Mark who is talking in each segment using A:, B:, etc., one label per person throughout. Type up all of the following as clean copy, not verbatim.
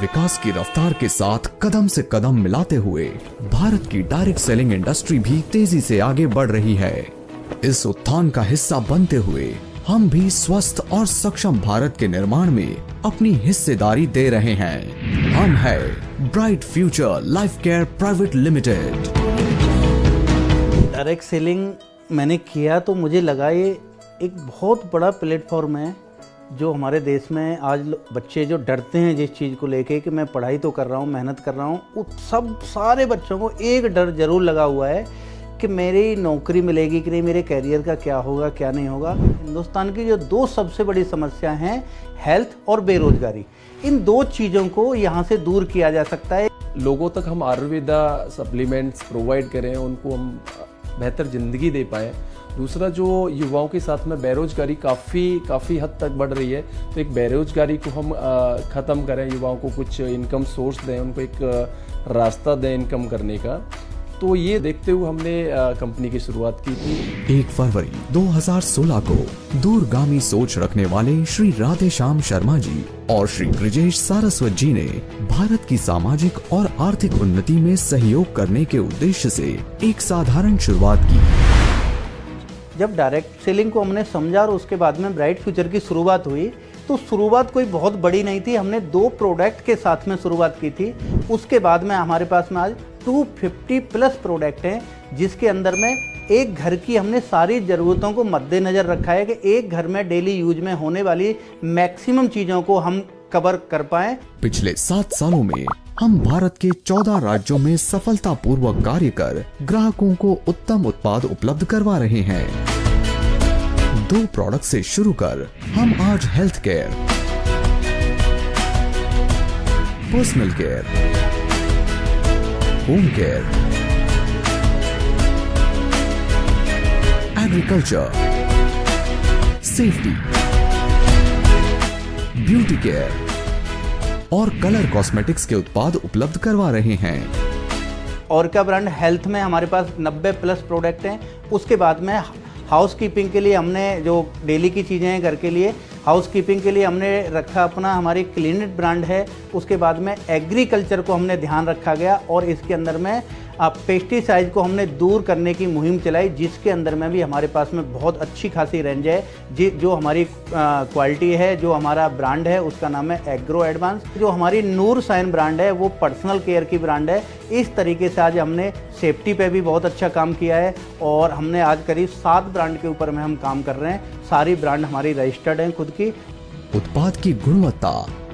A: विकास की रफ्तार के साथ कदम से कदम मिलाते हुए भारत की डायरेक्ट सेलिंग इंडस्ट्री भी तेजी से आगे बढ़ रही है। इस उत्थान का हिस्सा बनते हुए हम भी स्वस्थ और सक्षम भारत के निर्माण में अपनी हिस्सेदारी दे रहे हैं। हम है bright future life care private limited.
B: Direct selling मैंने किया तो मुझे लगा ये एक बहुत बड़ा प्लेटफॉर्म है। जो हमारे देश में आज बच्चे जो डरते हैं जिस चीज़ को लेके कि मैं पढ़ाई तो कर रहा हूँ, मेहनत कर रहा हूँ, वो सब सारे बच्चों को एक डर जरूर लगा हुआ है कि मेरी नौकरी मिलेगी कि नहीं, मेरे कैरियर का क्या होगा क्या नहीं होगा। हिंदुस्तान की जो दो सबसे बड़ी समस्या हैं, हेल्थ और बेरोजगारी, इन दो चीज़ों को यहाँ से दूर किया जा सकता है।
C: लोगों तक हम आयुर्वेदा सप्लीमेंट्स प्रोवाइड करें, उनको हम बेहतर ज़िंदगी दे पाएँ। दूसरा, जो युवाओं के साथ में बेरोजगारी काफ़ी हद तक बढ़ रही है, तो एक बेरोजगारी को हम ख़त्म करें, युवाओं को कुछ इनकम सोर्स दें, उनको एक रास्ता दें इनकम करने का। तो ये देखते हुए हमने कंपनी की शुरुआत की थी।
A: 1 फरवरी 2016 को दूरगामी सोच रखने वाले श्री राधेश्याम शर्मा जी और श्री ब्रिजेश सारस्वत जी ने भारत की सामाजिक और आर्थिक उन्नति में सहयोग करने के उद्देश्य से एक साधारण शुरुआत की।
B: जब डायरेक्ट सेलिंग को हमने समझा और उसके बाद में ब्राइट फ्यूचर की शुरुआत हुई, तो शुरुआत कोई बहुत बड़ी नहीं थी। हमने 2 प्रोडक्ट के साथ में शुरुआत की थी। उसके बाद में हमारे पास में आज 250 प्लस प्रोडक्ट हैं, जिसके अंदर में एक घर की हमने सारी ज़रूरतों को मद्देनज़र रखा है कि एक घर में डेली यूज में होने वाली मैक्सिमम चीज़ों को हम कवर कर पाएं।
A: पिछले 7 सालों में हम भारत के 14 राज्यों में सफलतापूर्वक कार्य कर ग्राहकों को उत्तम उत्पाद उपलब्ध करवा रहे हैं। 2 प्रोडक्ट से शुरू कर हम आज health care, personal care, home care, agriculture, safety, beauty care और कलर कॉस्मेटिक्स के उत्पाद उपलब्ध करवा रहे हैं।
B: और का ब्रांड हेल्थ में हमारे पास 90 प्लस प्रोडक्ट हैं। उसके बाद में हाउस कीपिंग के लिए हमने जो डेली की चीज़ें हैं घर के लिए, हाउस कीपिंग के लिए हमने रखा अपना हमारी क्लीनिट ब्रांड है। उसके बाद में एग्रीकल्चर को हमने ध्यान रखा गया और इसके अंदर में पेस्टिसाइड को हमने दूर करने की मुहिम चलाई, जिसके अंदर में भी हमारे पास में बहुत अच्छी खासी रेंज है। जो हमारी क्वालिटी है, जो हमारा ब्रांड है उसका नाम है एग्रो एडवांस। जो हमारी नूर साइन ब्रांड है वो पर्सनल केयर की ब्रांड है। इस तरीके से आज हमने सेफ्टी पे भी बहुत अच्छा काम किया है और हमने आज करीब 7 ब्रांड के ऊपर में हम काम कर रहे हैं। सारी ब्रांड हमारी रजिस्टर्ड हैं खुद की।
A: उत्पाद की गुणवत्ता,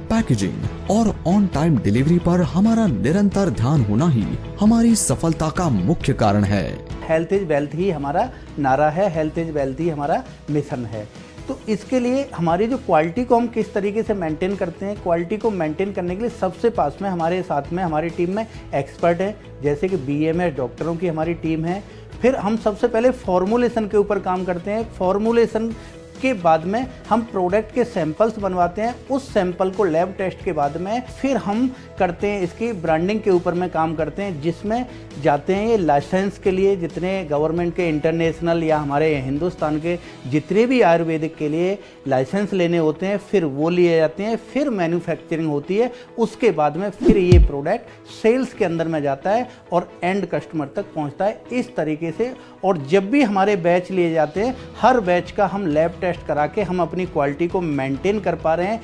A: पैकेजिंग और ऑन टाइम डिलीवरी पर हमारा निरंतर ध्यान होना ही हमारी सफलता का मुख्य कारण है।
B: हेल्थ इज वेल्थ ही हमारा नारा है, हेल्थ इज वेल्थ ही हमारा मिशन है। तो इसके लिए हमारी जो क्वालिटी को हम किस तरीके से मेंटेन करते हैं, क्वालिटी को मेंटेन करने के लिए सबसे पास में हमारे साथ में हमारी टीम में एक्सपर्ट है, जैसे कि BMS डॉक्टरों की हमारी टीम है। फिर हम सबसे पहले फॉर्मुलेशन के ऊपर काम करते हैं। फॉर्मुलेशन के बाद में हम प्रोडक्ट के सैंपल्स बनवाते हैं। उस सैंपल को लैब टेस्ट के बाद में फिर हम करते हैं इसकी ब्रांडिंग के ऊपर में काम करते हैं, जिसमें जाते हैं ये लाइसेंस के लिए। जितने गवर्नमेंट के इंटरनेशनल या हमारे हिंदुस्तान के जितने भी आयुर्वेदिक के लिए लाइसेंस लेने होते हैं, फिर वो लिए जाते हैं, फिर मैन्युफैक्चरिंग होती है। उसके बाद में फिर ये प्रोडक्ट सेल्स के अंदर में जाता है और एंड कस्टमर तक पहुंचता है इस तरीके से। और जब भी हमारे बैच लिए जाते हैं, हर बैच का हम लैब टेस्ट करा के हम अपनी क्वालिटी को मेंटेन कर पा रहे हैं।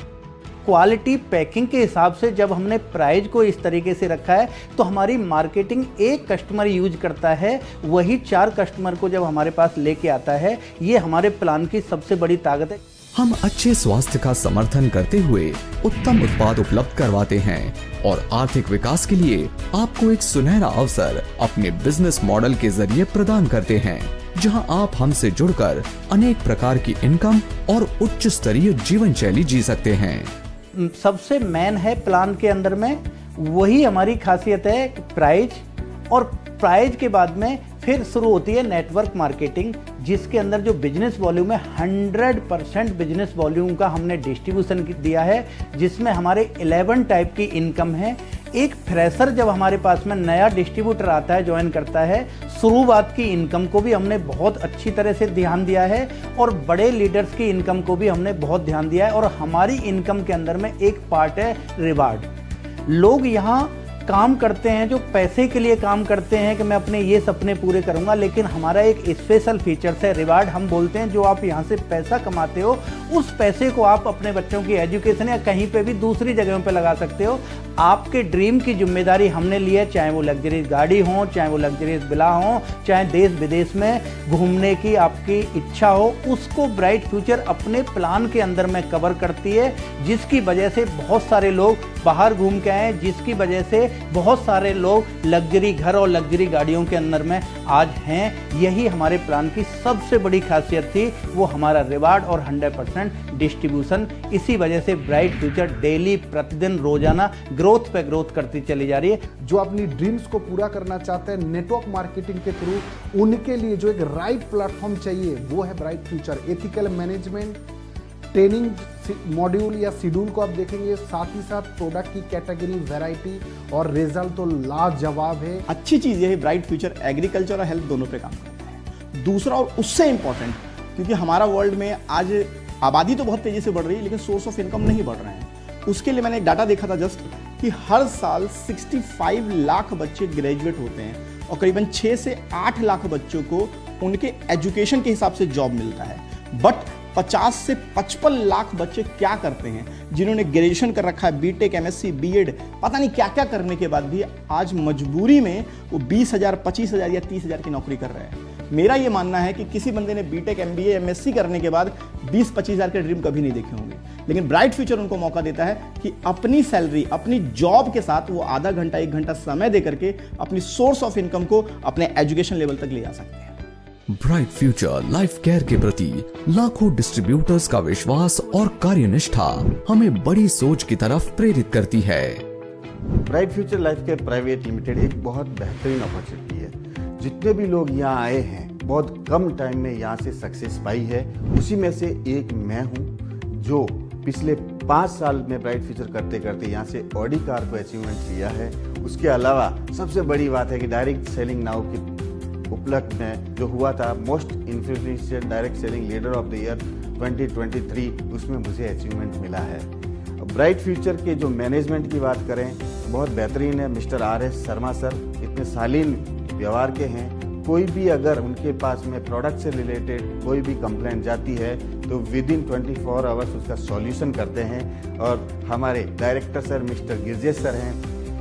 B: क्वालिटी पैकिंग के हिसाब से जब हमने प्राइस को इस तरीके से रखा है, तो हमारी मार्केटिंग एक कस्टमर यूज करता है, वही 4 कस्टमर को जब हमारे पास लेके आता है। ये हमारे प्लान की सबसे बड़ी ताकत है।
A: हम अच्छे स्वास्थ्य का समर्थन करते हुए उत्तम उत्पाद उपलब्ध करवाते हैं और आर्थिक विकास के लिए आपको एक सुनहरा अवसर अपने बिजनेस मॉडल के जरिए प्रदान करते हैं, जहां आप हमसे जुड़कर अनेक प्रकार की इनकम और उच्च स्तरीय जीवन शैली जी सकते हैं।
B: सबसे मेन है प्लान के अंदर में, वही हमारी खासियत है प्राइस। और प्राइस के बाद में फिर शुरू होती है नेटवर्क मार्केटिंग, जिसके अंदर जो बिजनेस वॉल्यूम है 100% बिजनेस वॉल्यूम का हमने डिस्ट्रीब्यूशन दिया है, जिसमें हमारे 11 टाइप की इनकम है। एक फ्रेशर जब हमारे पास में नया डिस्ट्रीब्यूटर आता है, ज्वाइन करता है, शुरुआत की इनकम को भी हमने बहुत अच्छी तरह से ध्यान दिया है और बड़े लीडर्स की इनकम को भी हमने बहुत ध्यान दिया है। और हमारी इनकम के अंदर में एक पार्ट है रिवार्ड। लोग यहाँ काम करते हैं जो पैसे के लिए काम करते हैं कि मैं अपने ये सपने पूरे करूंगा, लेकिन हमारा एक स्पेशल फीचर्स है रिवार्ड हम बोलते हैं। जो आप यहाँ से पैसा कमाते हो उस पैसे को आप अपने बच्चों की एजुकेशन या कहीं पे भी दूसरी जगहों पे लगा सकते हो। आपके ड्रीम की जिम्मेदारी हमने ली है, चाहे वो लग्जरीज गाड़ी हो, चाहे वो लग्जरीज विला हो, चाहे देश विदेश में घूमने की आपकी इच्छा हो, उसको ब्राइट फ्यूचर अपने प्लान के अंदर में कवर करती है, जिसकी वजह से बहुत सारे लोग बाहर घूम के आए, जिसकी वजह से बहुत सारे लोग लग्जरी घर और लग्जरी गाड़ियों के अंदर में आज हैं। यही हमारे प्लान की सबसे बड़ी खासियत थी, वो हमारा रिवार्ड और 100% डिस्ट्रीब्यूशन। इसी वजह से ब्राइट फ्यूचर डेली प्रतिदिन रोजाना ग्रोथ पे ग्रोथ करती चली जा रही है।
D: जो अपनी ड्रीम्स को पूरा करना चाहते हैं नेटवर्क मार्केटिंग के थ्रू, उनके लिए जो एक राइट प्लेटफॉर्म चाहिए वो है bright future. Ethical management, training module या शेड्यूल को आप देखेंगे, साथ ही साथ प्रोडक्ट की कैटेगरी, वैरायटी और रिजल्ट तो लाजवाब है।
E: अच्छी चीज़ ये है ब्राइट फ्यूचर एग्रीकल्चर और हेल्थ दोनों पे काम करता है। दूसरा और उससे इम्पॉर्टेंट, क्योंकि हमारा वर्ल्ड में आज आबादी तो बहुत तेज़ी से बढ़ रही है लेकिन सोर्स ऑफ इनकम नहीं बढ़ रहे हैं। उसके लिए मैंने एक डाटा देखा था जस्ट कि हर साल 65 लाख बच्चे ग्रेजुएट होते हैं और करीबन 6 से 8 लाख बच्चों को उनके एजुकेशन के हिसाब से जॉब मिलता है। बट 50 से 55 लाख बच्चे क्या करते हैं जिन्होंने ग्रेजुएशन कर रखा है, बीटेक, एमएससी, बीएड, पता नहीं क्या क्या करने के बाद भी आज मजबूरी में वो 20,000, 25,000 या 30,000 की नौकरी कर रहे हैं। मेरा ये मानना है कि किसी बंदे ने बीटेक, एमबीए, एमएससी करने के बाद 20-25,000 के ड्रीम कभी नहीं देखे होंगे, लेकिन ब्राइट फ्यूचर उनको मौका देता है कि अपनी सैलरी, अपनी जॉब के साथ वो आधा घंटा 1 घंटा समय दे करके अपनी सोर्स ऑफ इनकम को अपने एजुकेशन लेवल तक ले जा सकते हैं।
A: ब्राइट फ्यूचर लाइफ केयर के प्रति लाखों डिस्ट्रीब्यूटर्स का विश्वास और कार्यनिष्ठा हमें बड़ी सोच की तरफ प्रेरित करती है।
F: Bright future life care private limited एक बहुत बेहतरीन अपॉर्चुनिटी है। जितने भी लोग यहाँ आए हैं बहुत कम टाइम में यहाँ से सक्सेस पाई है, उसी में से एक मैं हूँ जो पिछले 5 साल में ब्राइट फ्यूचर करते करते यहाँ से ऑडी कार को अचीवमेंट लिया है। उसके अलावा सबसे बड़ी बात है कि डायरेक्ट सेलिंग नाउ की उपलब्ध में जो हुआ था most influential direct selling leader of the year 2023, उसमें मुझे अचीवमेंट मिला है। ब्राइट फ्यूचर के जो मैनेजमेंट की बात करें बहुत बेहतरीन है। मिस्टर RS शर्मा सर इतने शालीन व्यवहार के हैं। कोई भी अगर उनके पास में प्रोडक्ट से रिलेटेड कोई भी कंप्लेंट जाती है तो विद इन 24 आवर्स उसका सॉल्यूशन करते हैं। और हमारे director sir mister Girjesh sir हैं,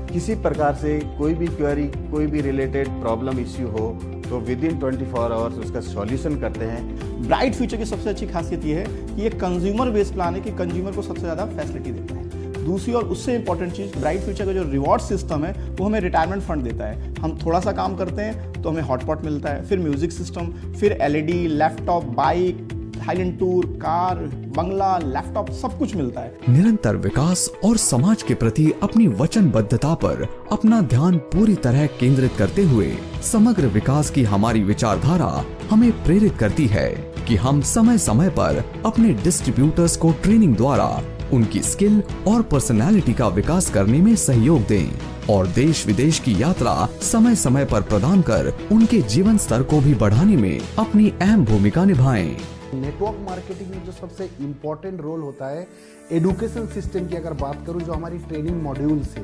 F: किसी प्रकार से कोई भी क्वेरी, कोई भी रिलेटेड प्रॉब्लम इश्यू हो तो विद इन 24 आवर्स उसका सॉल्यूशन करते हैं।
E: ब्राइट फ्यूचर की सबसे अच्छी खासियत ये है कि ये कंज्यूमर बेस्ड प्लान है कि कंज्यूमर को सबसे ज़्यादा फैसिलिटी देता है। दूसरी और उससे इंपॉर्टेंट चीज़, ब्राइट फ्यूचर का जो रिवॉर्ड सिस्टम है वो हमें रिटायरमेंट फंड देता है। हम थोड़ा सा काम करते हैं तो हमें हॉटपॉट मिलता है, फिर म्यूजिक सिस्टम, फिर LED, laptop, bike, Thailand tour, car, बंगला, लैपटॉप, सब कुछ मिलता है।
A: निरंतर विकास और समाज के प्रति अपनी वचनबद्धता पर अपना ध्यान पूरी तरह केंद्रित करते हुए समग्र विकास की हमारी विचारधारा हमें प्रेरित करती है कि हम समय समय पर अपने डिस्ट्रीब्यूटर्स को ट्रेनिंग द्वारा उनकी स्किल और पर्सनालिटी का विकास करने में सहयोग दें और देश विदेश की यात्रा समय समय पर प्रदान कर उनके जीवन स्तर को भी बढ़ाने में अपनी अहम भूमिका निभाएं।
D: नेटवर्क मार्केटिंग में जो सबसे इम्पोर्टेंट रोल होता है एडुकेशन सिस्टम की अगर बात करूं, जो हमारी ट्रेनिंग मॉड्यूल से,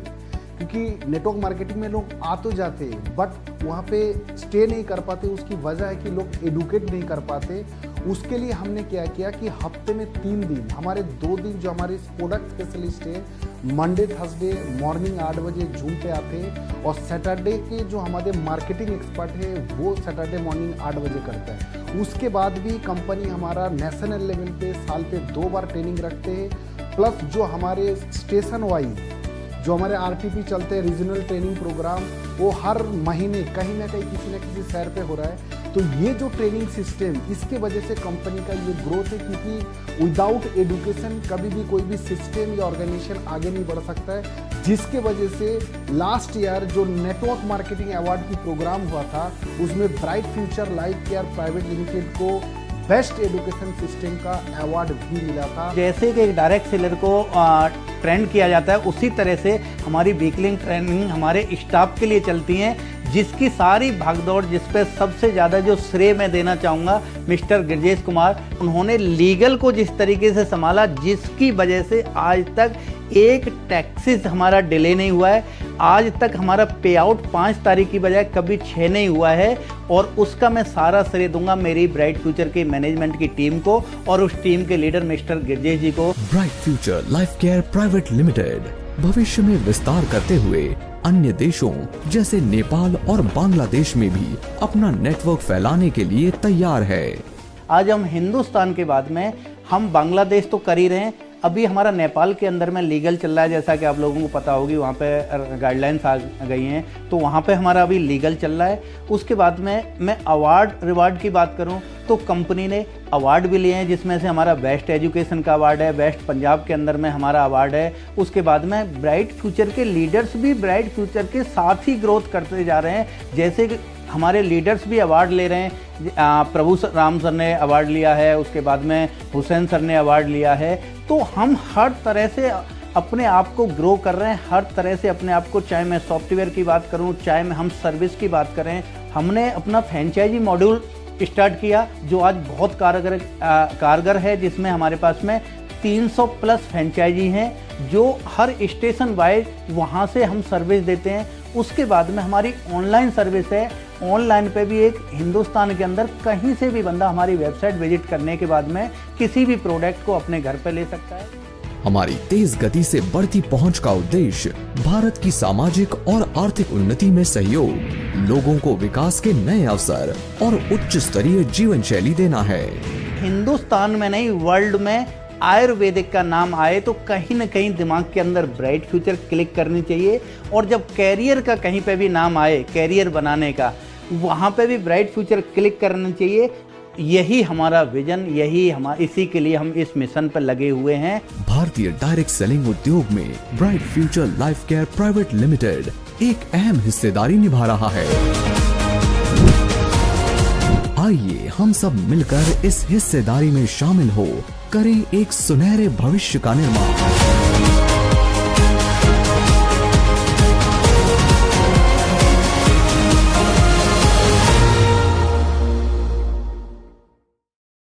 D: क्योंकि नेटवर्क मार्केटिंग में लोग आ तो जाते हैं बट वहाँ पे स्टे नहीं कर पाते। उसकी वजह है कि लोग एडुकेट नहीं कर पाते। उसके लिए हमने क्या किया कि हफ्ते में 3 दिन, हमारे 2 दिन जो हमारे प्रोडक्ट स्पेशलिस्ट है मंडे थर्सडे मॉर्निंग 8 बजे जूम पे आते हैं और सैटरडे के जो हमारे मार्केटिंग एक्सपर्ट है वो सैटरडे मॉर्निंग 8 बजे करता है। उसके बाद भी कंपनी हमारा नेशनल लेवल पे साल पे 2 बार ट्रेनिंग रखते हैं। प्लस जो हमारे स्टेशन वाइज जो हमारे RTP चलते हैं रीजनल ट्रेनिंग प्रोग्राम, वो हर महीने कहीं ना कहीं किसी न किसी शहर पे हो रहा है। तो ये जो ट्रेनिंग सिस्टम, इसके वजह से कंपनी का ये ग्रोथ है, क्योंकि विदाउट एडुकेशन कभी भी कोई भी सिस्टम या ऑर्गेनाइजेशन आगे नहीं बढ़ सकता है। जिसके वजह से लास्ट ईयर जो नेटवर्क मार्केटिंग अवार्ड की प्रोग्राम हुआ था उसमें bright future life care private limited को बेस्ट एजुकेशन सिस्टम का अवार्ड भी मिला था।
B: जैसे कि एक डायरेक्ट सेलर को ट्रेंड किया जाता है, उसी तरह से हमारी वीकली ट्रेनिंग हमारे स्टाफ के लिए चलती हैं, जिसकी सारी भागदौड़, जिस पे सबसे ज़्यादा जो श्रेय मैं देना चाहूँगा मिस्टर गिरजेश कुमार, उन्होंने लीगल को जिस तरीके से संभाला, जिसकी वजह से आज तक एक टैक्सेस हमारा डिले नहीं हुआ है। आज तक हमारा पे आउट 5 तारीख की बजाय कभी 6 नहीं हुआ है, और उसका मैं सारा श्रेय दूंगा मेरी ब्राइट फ्यूचर के मैनेजमेंट की टीम को और उस टीम के लीडर मिस्टर गिरजेश जी को।
A: Bright future life care private limited भविष्य में विस्तार करते हुए अन्य देशों जैसे नेपाल और बांग्लादेश में भी अपना नेटवर्क फैलाने के लिए तैयार है।
B: आज हम हिंदुस्तान के बाद में हम बांग्लादेश तो कर ही रहे हैं, अभी हमारा नेपाल के अंदर में लीगल चल रहा है, जैसा कि आप लोगों को पता होगी, वहाँ पे गाइडलाइंस आ गई हैं, तो वहाँ पे हमारा अभी लीगल चल रहा है। उसके बाद में मैं अवार्ड रिवार्ड की बात करूँ तो कंपनी ने अवार्ड भी लिए हैं, जिसमें से हमारा बेस्ट एजुकेशन का अवार्ड है, बेस्ट पंजाब के अंदर में हमारा अवार्ड है। उसके बाद में ब्राइट फ्यूचर के लीडर्स भी ब्राइट फ्यूचर के साथ ही ग्रोथ करते जा रहे हैं, जैसे कि हमारे लीडर्स भी अवार्ड ले रहे हैं। प्रभु राम सर ने अवार्ड लिया है, उसके बाद में हुसैन सर ने अवार्ड लिया है। तो हम हर तरह से अपने आप को ग्रो कर रहे हैं, हर तरह से अपने आप को, चाहे मैं सॉफ्टवेयर की बात करूं, चाहे मैं हम सर्विस की बात करें। हमने अपना फ्रेंचाइजी मॉड्यूल स्टार्ट किया जो आज बहुत कारगर है, जिसमें हमारे पास में 300 प्लस फ्रेंचाइजी हैं, जो हर स्टेशन वाइज वहाँ से हम सर्विस देते हैं। उसके बाद में हमारी ऑनलाइन सर्विस है, ऑनलाइन पे भी एक हिंदुस्तान के अंदर कहीं से भी बंदा हमारी वेबसाइट विजिट करने के बाद में किसी भी प्रोडक्ट को अपने घर पे ले सकता है।
A: हमारी तेज गति से बढ़ती पहुंच का उद्देश्य भारत की सामाजिक और आर्थिक उन्नति में सहयोग, लोगों को विकास के नए अवसर और उच्च स्तरीय जीवन शैली देना है।
B: हिंदुस्तान में नहीं, वर्ल्ड में आयुर्वेदिक का नाम आए तो कहीं ना कहीं दिमाग के अंदर ब्राइट फ्यूचर क्लिक करनी चाहिए, और जब कैरियर का कहीं पे भी नाम आए, कैरियर बनाने का, वहाँ पे भी ब्राइट फ्यूचर क्लिक करना चाहिए। यही हमारा विजन, इसी के लिए हम इस मिशन पर लगे हुए हैं।
A: भारतीय डायरेक्ट सेलिंग उद्योग में bright future life care private limited एक अहम हिस्सेदारी निभा रहा है। आइए हम सब मिलकर इस हिस्सेदारी में शामिल हो, करें एक सुनहरे भविष्य का निर्माण।